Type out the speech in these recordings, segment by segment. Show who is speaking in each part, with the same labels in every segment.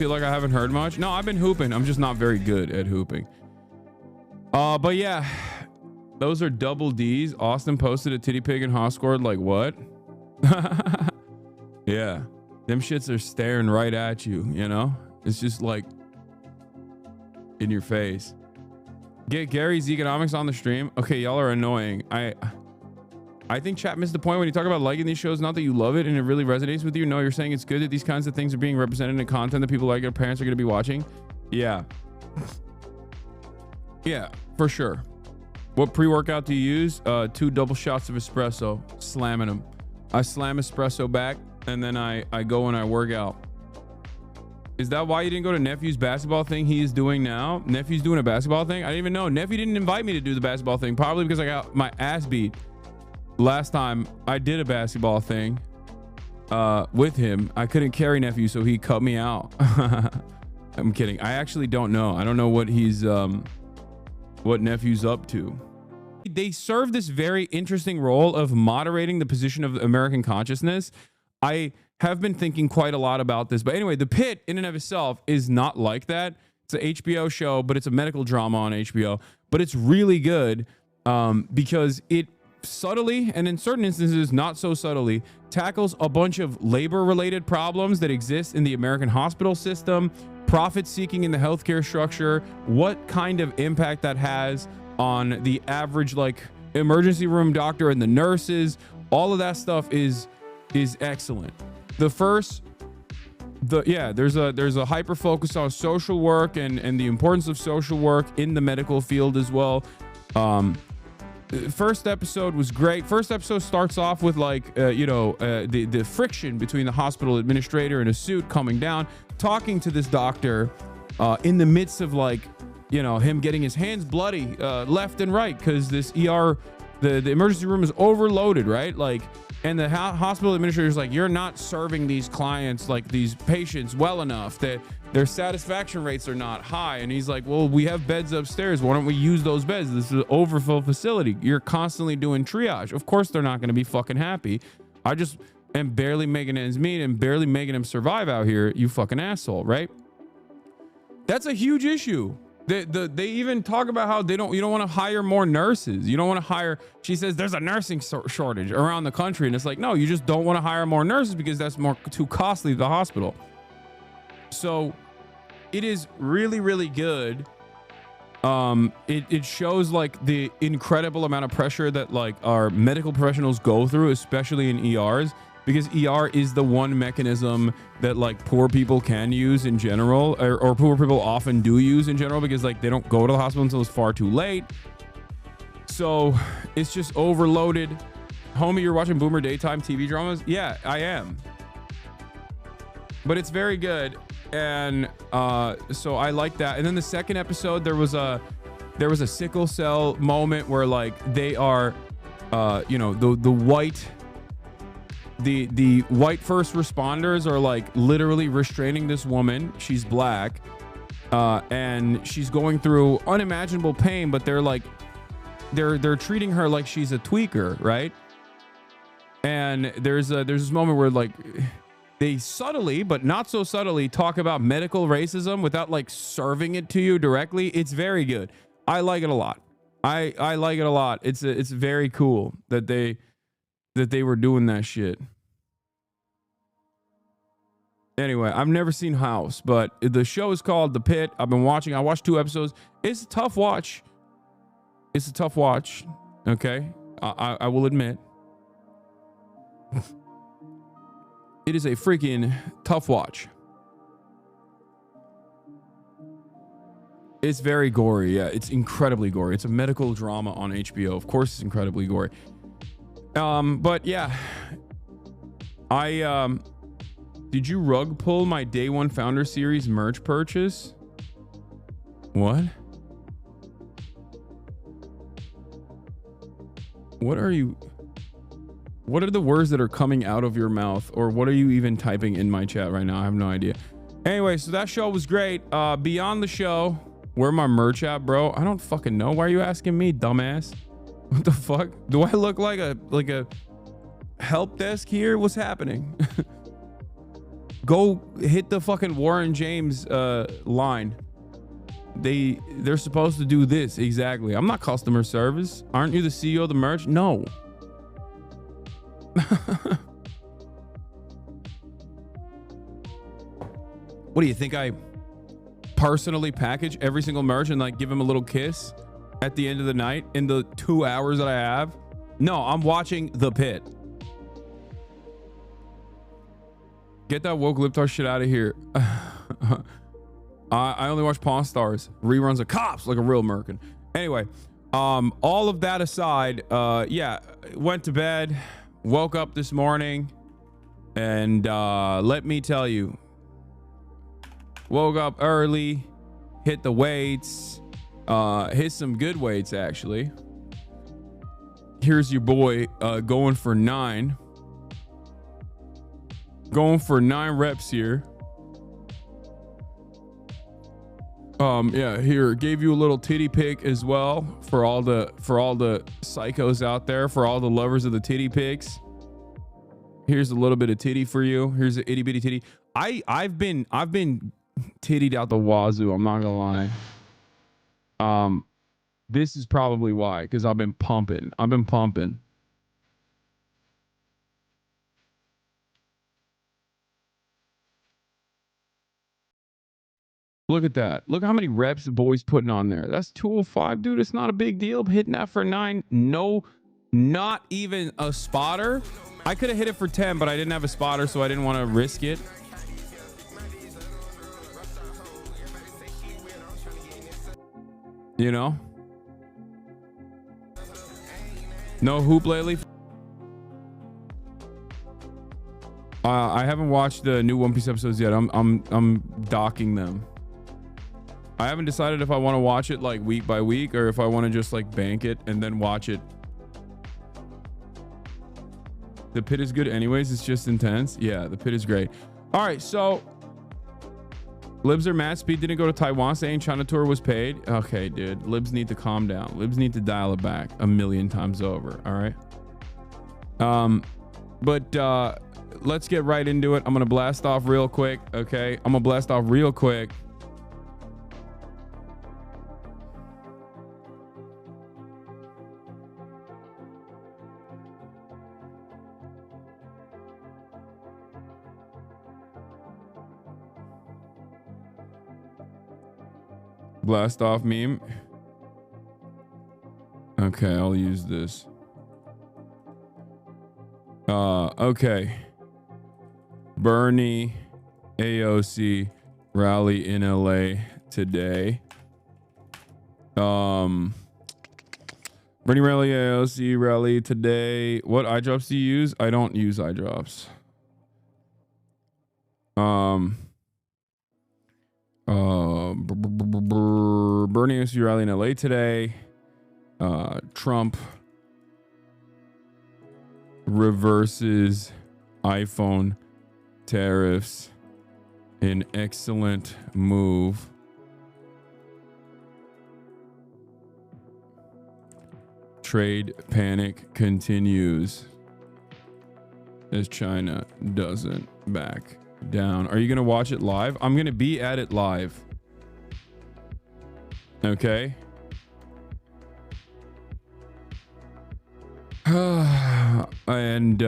Speaker 1: Feel like I haven't heard much. No, I've been hooping. I'm just not very good at hooping. But yeah, those are double D's. Austin posted a titty pig and Haas scored. Like what? Yeah, them shits are staring right at you. You know, it's just like in your face. Get Gary's economics on the stream. Okay, y'all are annoying. I think chat missed the point when you talk about liking these shows. Not that you love it and it really resonates with you. No, you're saying it's good that these kinds of things are being represented in content that people like your parents are going to be watching. Yeah. Yeah, for sure. What pre-workout do you use? 2 double shots of espresso, slamming them. I slam espresso back and then I go and I work out. Is that why you didn't go to Nephew's basketball thing he is doing now? Nephew's doing a basketball thing? I didn't even know. Nephew didn't invite me to do the basketball thing, probably because I got my ass beat last time I did a basketball thing with him. I couldn't carry Nephew, so he cut me out. I'm kidding. I actually don't know. I don't know what he's what Nephew's up to. They serve this very interesting role of moderating the position of American consciousness. I have been thinking quite a lot about this, but anyway, The Pitt in and of itself is not like that. It's an HBO show, but it's a medical drama on HBO, but it's really good because it subtly, and in certain instances not so subtly, tackles a bunch of labor related problems that exist in the American hospital system, profit seeking in the healthcare structure, what kind of impact that has on the average like emergency room doctor and the nurses. All of that stuff is excellent. There's a hyper focus on social work and the importance of social work in the medical field as well. First episode was great. First episode starts off with like the friction between the hospital administrator in a suit coming down, talking to this doctor in the midst of like him getting his hands bloody left and right because this ER, the emergency room is overloaded, right? Like, and the hospital administrator is like, you're not serving these clients, like these patients, well enough, that their satisfaction rates are not high. And he's like, well, we have beds upstairs. Why don't we use those beds? This is an overfull facility. You're constantly doing triage. Of course, they're not going to be fucking happy. I just am barely making ends meet and barely making them survive out here. You fucking asshole, right? That's a huge issue. They even talk about how you don't want to hire more nurses. You don't want to hire. She says there's a nursing shortage around the country, and it's like, no, you just don't want to hire more nurses because that's too costly to the hospital. So it is really, really good. It shows like the incredible amount of pressure that like our medical professionals go through, especially in ERs, because ER is the one mechanism that like poor people can use in general, or poor people often do use in general, because like they don't go to the hospital until it's far too late. So it's just overloaded. Homie, you're watching Boomer daytime TV dramas? Yeah, I am. But it's very good. And so I like that. And then the second episode, there was a sickle cell moment where like they are, the white first responders are like literally restraining this woman. She's black, and she's going through unimaginable pain, but they're like, they're treating her like she's a tweaker, right? And there's this moment where like they subtly, but not so subtly, talk about medical racism without like serving it to you directly. It's very good. I like it a lot. I like it a lot. It's very cool that they were doing that shit. Anyway, I've never seen House, but the show is called The Pitt. I watched 2 episodes. It's a tough watch. Okay. I will admit. It is a freaking tough watch. It's very gory. Yeah, it's incredibly gory. It's a medical drama on HBO. Of course, it's incredibly gory. But yeah, did you rug pull my Day One Founder Series merch purchase? What? What are the words that are coming out of your mouth, or what are you even typing in my chat right now? I have no idea. Anyway, so that show was great. Beyond the show, where my merch at, bro? I don't fucking know. Why are you asking me, dumbass? What the fuck? Do I look like a help desk here? What's happening? Go hit the fucking Warren James line. They're supposed to do this exactly. I'm not customer service. Aren't you the CEO of the merch? No. What do you think? I personally package every single merch and like give him a little kiss at the end of the night in the 2 hours that I have? No, I'm watching the Pitt. Get that woke liptar shit out of here. I only watch Pawn Stars, reruns of Cops like a real American. Anyway, all of that aside, yeah, went to bed, woke up this morning, and let me tell you, woke up early, hit the weights, hit some good weights actually. Here's your boy going for 9 reps here. Yeah, here, gave you a little titty pic as well for all the psychos out there, for all the lovers of the titty pics. Here's a little bit of titty for you. Here's an itty bitty titty. I've been tittied out the wazoo, I'm not gonna lie. This is probably why, because I've been pumping. Look at that. Look how many reps the boy's putting on there. That's 205, dude. It's not a big deal. Hitting that for 9. No, not even a spotter. I could have hit it for 10, but I didn't have a spotter, so I didn't want to risk it. You know? No hoop lately. I haven't watched the new One Piece episodes yet. I'm docking them. I haven't decided if I want to watch it like week by week or if I want to just like bank it and then watch it. The Pit is good anyways. It's just intense. Yeah, the Pit is great. All right, so Libs or Matt Speed didn't go to Taiwan saying China tour was paid. Okay, dude. Libs need to calm down. Libs need to dial it back 1,000,000 times over. All right. But let's get right into it. I'm gonna blast off real quick. Okay, I'm gonna blast off real quick. Blast off meme. Okay, I'll use this. Okay. Bernie AOC rally in LA today. Bernie rally AOC rally today. What eye drops do you use? I don't use eye drops. Bernie AOC rally in LA today. Trump reverses iPhone tariffs. An excellent move. Trade panic continues as China doesn't back down. Are you going to watch it live? I'm going to be at it live. Okay. And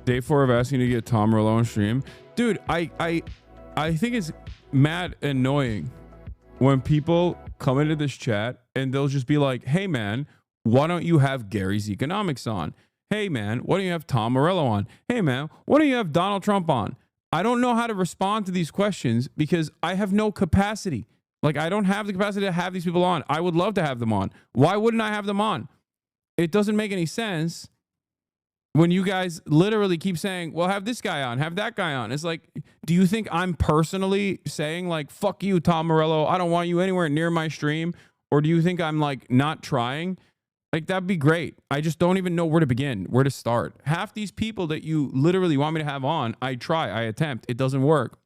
Speaker 1: Day 4 of asking to get Tom Morello on stream. Dude, I think it's mad annoying when people come into this chat and they'll just be like, hey man, why don't you have Gary's Economics on? Hey man, why don't you have Tom Morello on? Hey man, why don't you have Donald Trump on? I don't know how to respond to these questions because I have no capacity. Like, I don't have the capacity to have these people on. I would love to have them on. Why wouldn't I have them on? It doesn't make any sense when you guys literally keep saying, well, have this guy on, have that guy on. It's like, do you think I'm personally saying like, fuck you, Tom Morello, I don't want you anywhere near my stream? Or do you think I'm like not trying? Like, that'd be great. I just don't even know where to begin, where to start. Half these people that you literally want me to have on, I try, I attempt. It doesn't work.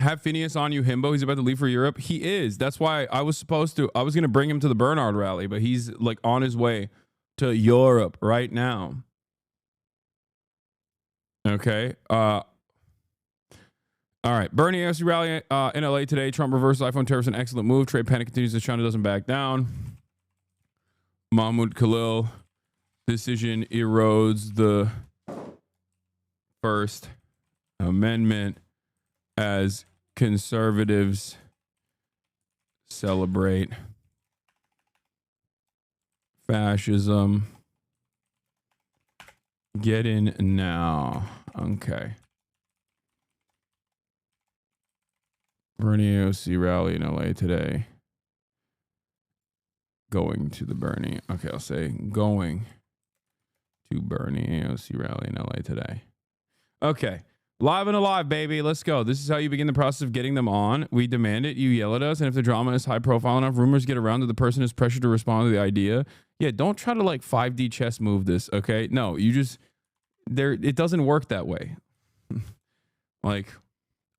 Speaker 1: Have Phineas on you, himbo. He's about to leave for Europe. He is. That's why I was going to bring him to the Bernard rally, but he's like on his way to Europe right now. Okay. All right. Bernie AOC rally in LA today. Trump reverses iPhone tariffs, an excellent move. Trade panic continues as China doesn't back down. Mahmoud Khalil decision erodes the First Amendment as conservatives celebrate fascism. Get in now. Okay. Bernie AOC rally in LA today. Going to the Bernie. Okay, I'll say going to Bernie AOC rally in LA today. Okay. Live and alive, baby. Let's go. This is how you begin the process of getting them on. We demand it. You yell at us. And if the drama is high profile enough, rumors get around that the person is pressured to respond to the idea. Yeah, don't try to like 5D chess move this, okay? No, you just, it doesn't work that way. Like,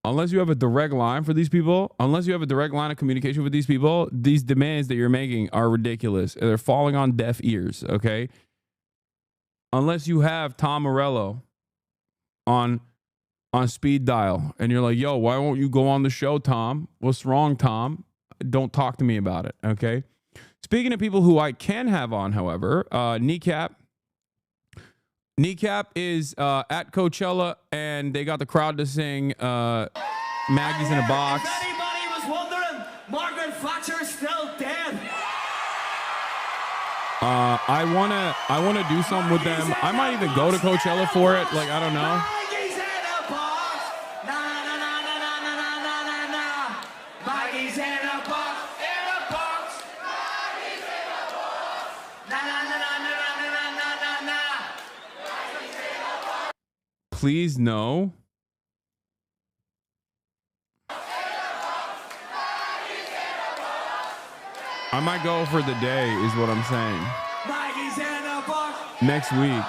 Speaker 1: unless you have a direct line for these people, unless you have a direct line of communication with these people, these demands that you're making are ridiculous. They're falling on deaf ears, okay? Unless you have Tom Morello on speed dial and you're like, yo, why won't you go on the show, Tom? What's wrong, Tom? Don't talk to me about it, okay? Speaking of people who I can have on, however, Kneecap is at Coachella and they got the crowd to sing Maggie's in a Box.
Speaker 2: If anybody was wondering, Margaret Thatcher's still dead.
Speaker 1: I wanna do something with them. I might even go to Coachella for it. Like, I don't know. Please no. I might go for the day is what I'm saying. Next week,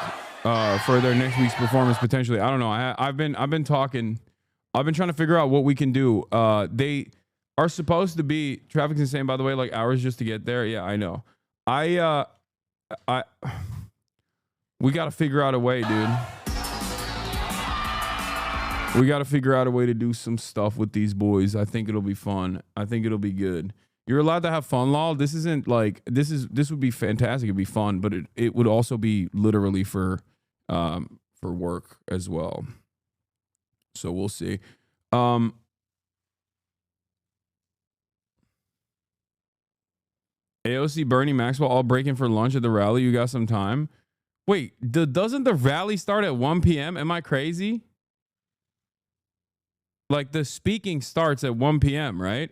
Speaker 1: for their next week's performance potentially. I don't know. I've been talking. I've been trying to figure out what we can do. They are supposed to be, traffic's insane, by the way, like hours just to get there. Yeah, I know. We got to figure out a way, dude. We got to figure out a way to do some stuff with these boys. I think it'll be fun. I think it'll be good. You're allowed to have fun, Lol. This isn't like, this would be fantastic. It'd be fun, but it would also be literally for work as well. So we'll see. AOC, Bernie, Maxwell all breaking for lunch at the rally. You got some time? Wait, doesn't the rally start at 1 p.m.? Am I crazy? Like the speaking starts at 1 p.m., right?